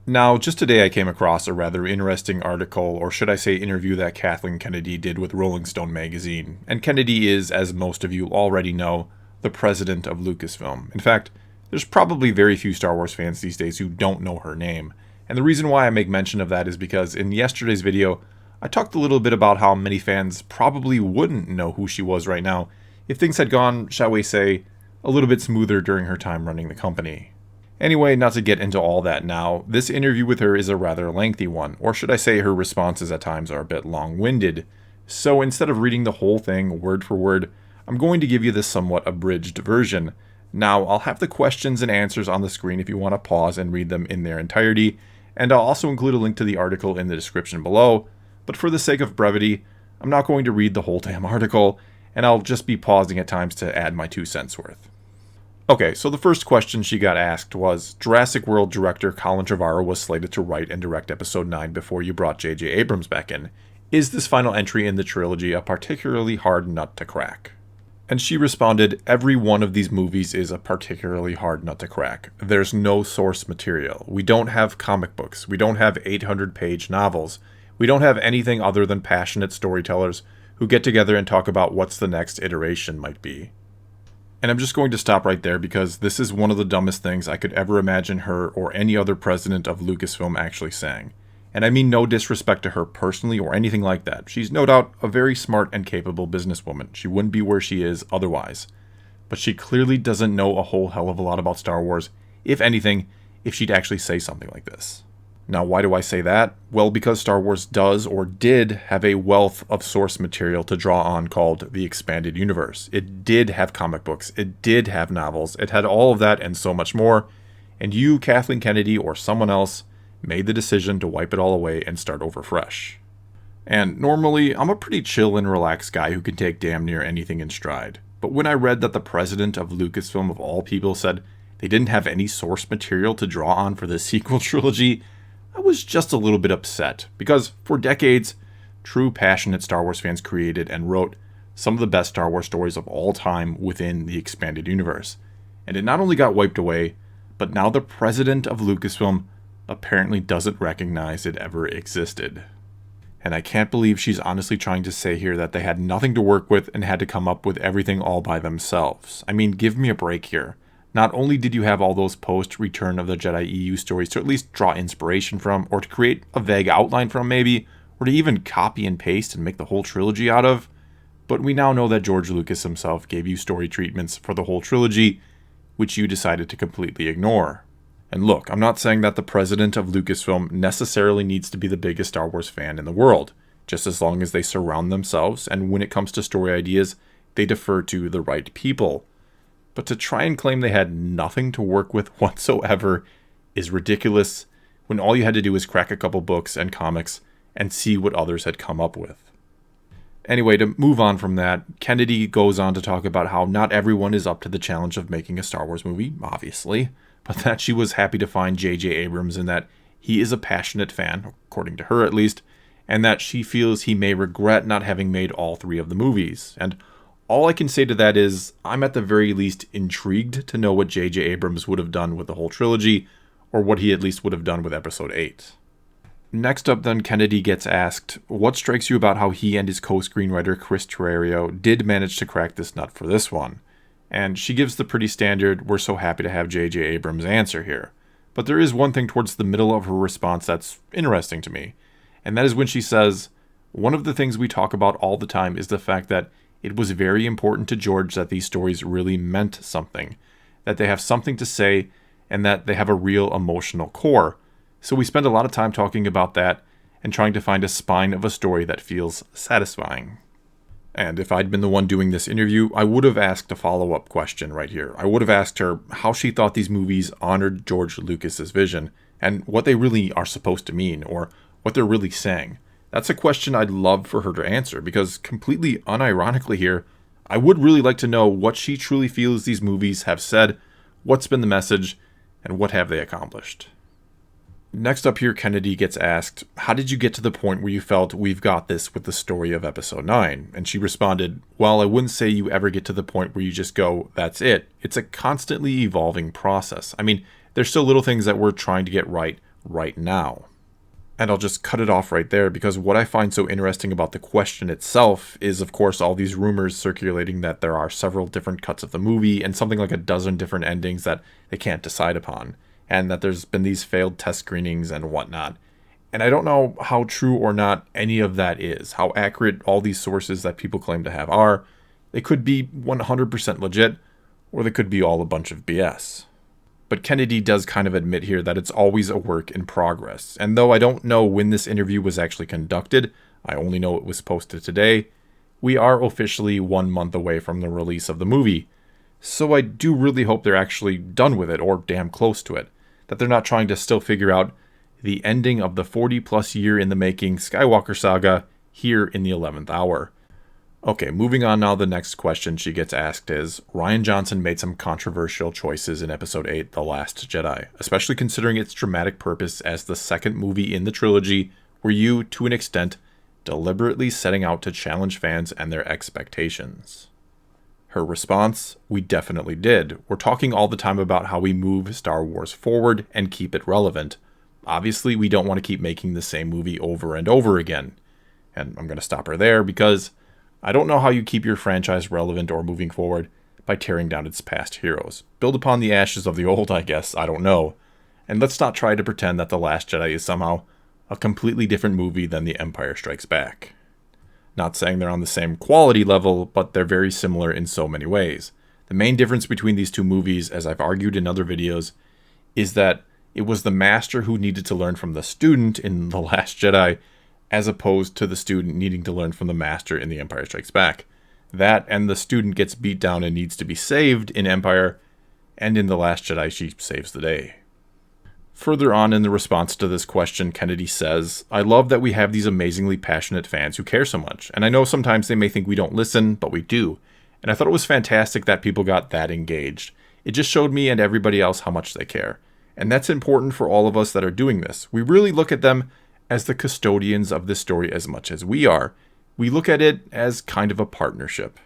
Now, just today I came across a rather interesting article, or should I say interview, that Kathleen Kennedy did with Rolling Stone magazine. And Kennedy is, as most of you already know, the president of Lucasfilm. In fact, there's probably very few Star Wars fans these days who don't know her name. And the reason why I make mention of that is because in yesterday's video, I talked a little bit about how many fans probably wouldn't know who she was right now if things had gone, shall we say, a little bit smoother during her time running the company. Anyway, not to get into all that now, this interview with her is a rather lengthy one, or should I say her responses at times are a bit long-winded. So instead of reading the whole thing word for word, I'm going to give you this somewhat abridged version. Now, I'll have the questions and answers on the screen if you want to pause and read them in their entirety, and I'll also include a link to the article in the description below, but for the sake of brevity, I'm not going to read the whole damn article, and I'll just be pausing at times to add my 2 cents worth. Okay, so the first question she got asked was, Jurassic World director Colin Trevorrow was slated to write and direct Episode 9 before you brought J.J. Abrams back in. Is this final entry in the trilogy a particularly hard nut to crack? And she responded, every one of these movies is a particularly hard nut to crack. There's no source material. We don't have comic books. We don't have 800-page novels. We don't have anything other than passionate storytellers who get together and talk about what's the next iteration might be. And I'm just going to stop right there because this is one of the dumbest things I could ever imagine her or any other president of Lucasfilm actually saying. And I mean no disrespect to her personally or anything like that. She's no doubt a very smart and capable businesswoman. She wouldn't be where she is otherwise. But she clearly doesn't know a whole hell of a lot about Star Wars, if anything, if she'd actually say something like this. Now, why do I say that? Well, because Star Wars does or did have a wealth of source material to draw on called the Expanded Universe. It did have comic books. It did have novels. It had all of that and so much more. And you, Kathleen Kennedy, or someone else, made the decision to wipe it all away and start over fresh. And normally, I'm a pretty chill and relaxed guy who can take damn near anything in stride. But when I read that the president of Lucasfilm of all people said they didn't have any source material to draw on for the sequel trilogy, I was just a little bit upset, because for decades, true passionate Star Wars fans created and wrote some of the best Star Wars stories of all time within the Expanded Universe. And it not only got wiped away, but now the president of Lucasfilm apparently doesn't recognize it ever existed. And I can't believe she's honestly trying to say here that they had nothing to work with and had to come up with everything all by themselves. I mean, give me a break here. Not only did you have all those post-Return of the Jedi EU stories to at least draw inspiration from, or to create a vague outline from maybe, or to even copy and paste and make the whole trilogy out of, but we now know that George Lucas himself gave you story treatments for the whole trilogy, which you decided to completely ignore. And look, I'm not saying that the president of Lucasfilm necessarily needs to be the biggest Star Wars fan in the world, just as long as they surround themselves, and when it comes to story ideas, they defer to the right people. But to try and claim they had nothing to work with whatsoever is ridiculous, when all you had to do was crack a couple books and comics and see what others had come up with. Anyway, to move on from that, Kennedy goes on to talk about how not everyone is up to the challenge of making a Star Wars movie, obviously, but that she was happy to find J.J. Abrams and that he is a passionate fan, according to her at least, and that she feels he may regret not having made all 3 of the movies. And all I can say to that is, I'm at the very least intrigued to know what J.J. Abrams would have done with the whole trilogy, or what he at least would have done with Episode 8. Next up then, Kennedy gets asked, what strikes you about how he and his co-screenwriter Chris Terrario did manage to crack this nut for this one? And she gives the pretty standard, we're so happy to have J.J. Abrams answer here. But there is one thing towards the middle of her response that's interesting to me, and that is when she says, one of the things we talk about all the time is the fact that it was very important to George that these stories really meant something, that they have something to say, and that they have a real emotional core. So we spend a lot of time talking about that and trying to find a spine of a story that feels satisfying. And if I'd been the one doing this interview, I would have asked a follow-up question right here. I would have asked her how she thought these movies honored George Lucas's vision, and what they really are supposed to mean, or what they're really saying. That's a question I'd love for her to answer, because completely unironically here, I would really like to know what she truly feels these movies have said, what's been the message, and what have they accomplished. Next up here, Kennedy gets asked, how did you get to the point where you felt we've got this with the story of Episode 9? And she responded, well, I wouldn't say you ever get to the point where you just go, that's it. It's a constantly evolving process. I mean, there's still little things that we're trying to get right right now. And I'll just cut it off right there, because what I find so interesting about the question itself is, of course, all these rumors circulating that there are several different cuts of the movie and something like a dozen different endings that they can't decide upon, and that there's been these failed test screenings and whatnot. And I don't know how true or not any of that is, how accurate all these sources that people claim to have are. They could be 100% legit, or they could be all a bunch of BS. But Kennedy does kind of admit here that it's always a work in progress. And though I don't know when this interview was actually conducted, I only know it was posted today, we are officially 1 month away from the release of the movie. So I do really hope they're actually done with it, or damn close to it. That they're not trying to still figure out the ending of the 40-plus year in the making Skywalker saga here in the 11th hour. Okay, moving on now, the next question she gets asked is, Rian Johnson made some controversial choices in Episode 8, The Last Jedi, especially considering its dramatic purpose as the second movie in the trilogy. Were you, to an extent, deliberately setting out to challenge fans and their expectations? Her response, we definitely did. We're talking all the time about how we move Star Wars forward and keep it relevant. Obviously, we don't want to keep making the same movie over and over again. And I'm going to stop her there, because I don't know how you keep your franchise relevant or moving forward by tearing down its past heroes. Build upon the ashes of the old, I guess. I don't know. And let's not try to pretend that The Last Jedi is somehow a completely different movie than The Empire Strikes Back. Not saying they're on the same quality level, but they're very similar in so many ways. The main difference between these two movies, as I've argued in other videos, is that it was the master who needed to learn from the student in The Last Jedi, as opposed to the student needing to learn from the master in The Empire Strikes Back. That and the student gets beat down and needs to be saved in Empire, and in The Last Jedi she saves the day. Further on in the response to this question, Kennedy says, I love that we have these amazingly passionate fans who care so much, and I know sometimes they may think we don't listen, but we do. And I thought it was fantastic that people got that engaged. It just showed me and everybody else how much they care. And that's important for all of us that are doing this. We really look at them as the custodians of this story as much as we are. We look at it as kind of a partnership.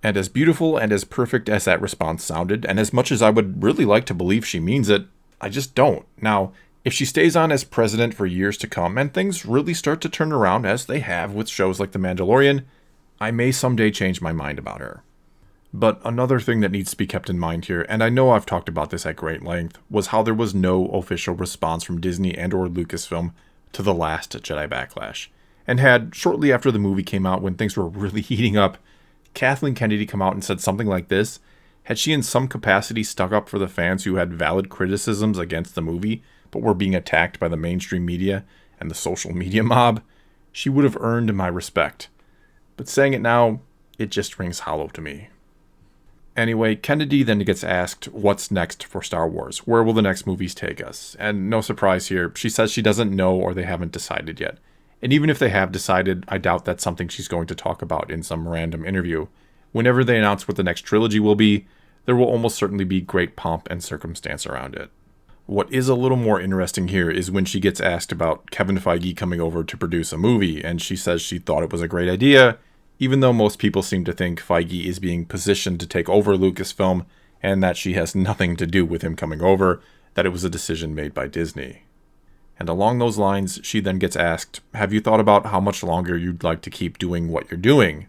And as beautiful and as perfect as that response sounded, and as much as I would really like to believe she means it, I just don't. Now, if she stays on as president for years to come, and things really start to turn around as they have with shows like The Mandalorian, I may someday change my mind about her. But another thing that needs to be kept in mind here, and I know I've talked about this at great length, was how there was no official response from Disney and or Lucasfilm to The Last Jedi Backlash. And had, shortly after the movie came out, when things were really heating up, Kathleen Kennedy come out and said something like this, had she in some capacity stuck up for the fans who had valid criticisms against the movie, but were being attacked by the mainstream media and the social media mob, she would have earned my respect. But saying it now, it just rings hollow to me. Anyway, Kennedy then gets asked what's next for Star Wars. Where will the next movies take us? And no surprise here, she says she doesn't know or they haven't decided yet. And even if they have decided, I doubt that's something she's going to talk about in some random interview. Whenever they announce what the next trilogy will be, there will almost certainly be great pomp and circumstance around it. What is a little more interesting here is when she gets asked about Kevin Feige coming over to produce a movie, and she says she thought it was a great idea, even though most people seem to think Feige is being positioned to take over Lucasfilm, and that she has nothing to do with him coming over, that it was a decision made by Disney. And along those lines, she then gets asked, have you thought about how much longer you'd like to keep doing what you're doing?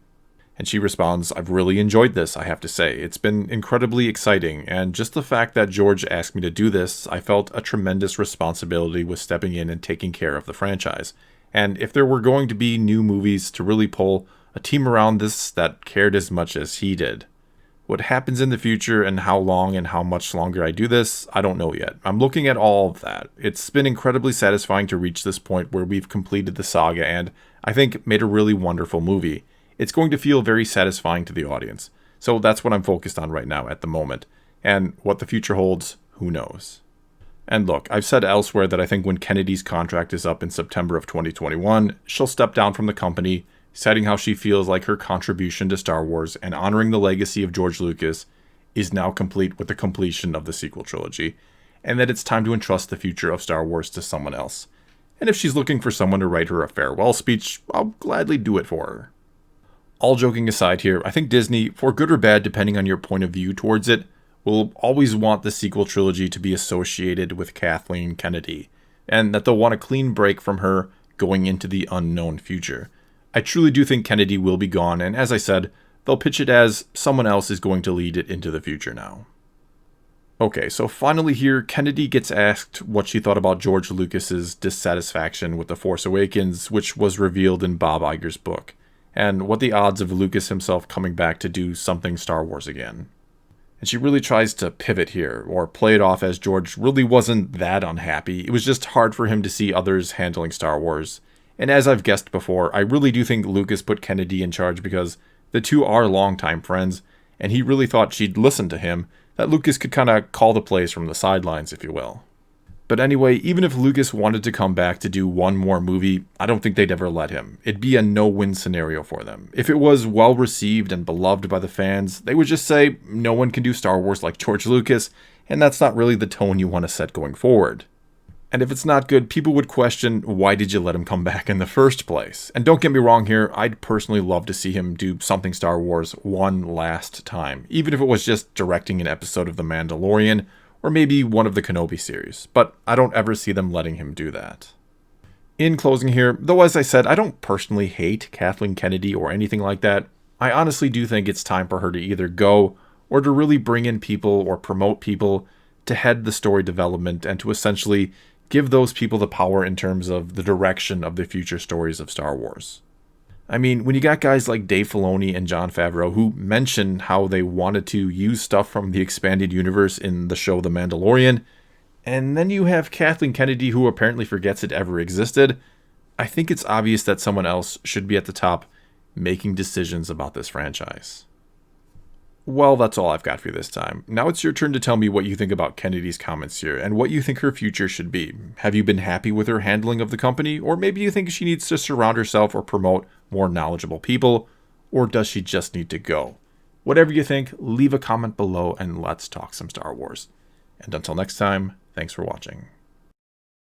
And she responds, I've really enjoyed this, I have to say. It's been incredibly exciting, and just the fact that George asked me to do this, I felt a tremendous responsibility with stepping in and taking care of the franchise. And if there were going to be new movies to really pull a team around this that cared as much as he did. What happens in the future and how long and how much longer I do this, I don't know yet. I'm looking at all of that. It's been incredibly satisfying to reach this point where we've completed the saga and, I think, made a really wonderful movie. It's going to feel very satisfying to the audience. So that's what I'm focused on right now at the moment. And what the future holds, who knows? And look, I've said elsewhere that I think when Kennedy's contract is up in September of 2021, she'll step down from the company, citing how she feels like her contribution to Star Wars and honoring the legacy of George Lucas is now complete with the completion of the sequel trilogy, and that it's time to entrust the future of Star Wars to someone else. And if she's looking for someone to write her a farewell speech, I'll gladly do it for her. All joking aside here, I think Disney, for good or bad depending on your point of view towards it, will always want the sequel trilogy to be associated with Kathleen Kennedy. and that they'll want a clean break from her going into the unknown future. I truly do think Kennedy will be gone, and as I said, they'll pitch it as someone else is going to lead it into the future now. Okay, so finally here, Kennedy gets asked what she thought about George Lucas's dissatisfaction with The Force Awakens, which was revealed in Bob Iger's book, and what the odds of Lucas himself coming back to do something Star Wars again. And she really tries to pivot here, or play it off as George really wasn't that unhappy. It was just hard for him to see others handling Star Wars. And as I've guessed before, I really do think Lucas put Kennedy in charge because the two are longtime friends, and he really thought she'd listen to him, that Lucas could kind of call the plays from the sidelines, if you will. But anyway, even if Lucas wanted to come back to do one more movie, I don't think they'd ever let him. It'd be a no-win scenario for them. If it was well-received and beloved by the fans, they would just say, no one can do Star Wars like George Lucas, and that's not really the tone you want to set going forward. And if it's not good, people would question, why did you let him come back in the first place? And don't get me wrong here, I'd personally love to see him do something Star Wars one last time, even if it was just directing an episode of The Mandalorian, or maybe one of the Kenobi series, but I don't ever see them letting him do that. In closing here, though as I said, I don't personally hate Kathleen Kennedy or anything like that, I honestly do think it's time for her to either go, or to really bring in people or promote people to head the story development and to essentially give those people the power in terms of the direction of the future stories of Star Wars. I mean, when you got guys like Dave Filoni and Jon Favreau who mention how they wanted to use stuff from the expanded universe in the show The Mandalorian, and then you have Kathleen Kennedy who apparently forgets it ever existed, I think it's obvious that someone else should be at the top making decisions about this franchise. Well, that's all I've got for you this time. Now it's your turn to tell me what you think about Kennedy's comments here, and what you think her future should be. Have you been happy with her handling of the company, or maybe you think she needs to surround herself or promote more knowledgeable people, or does she just need to go? Whatever you think, leave a comment below and let's talk some Star Wars. And until next time, thanks for watching.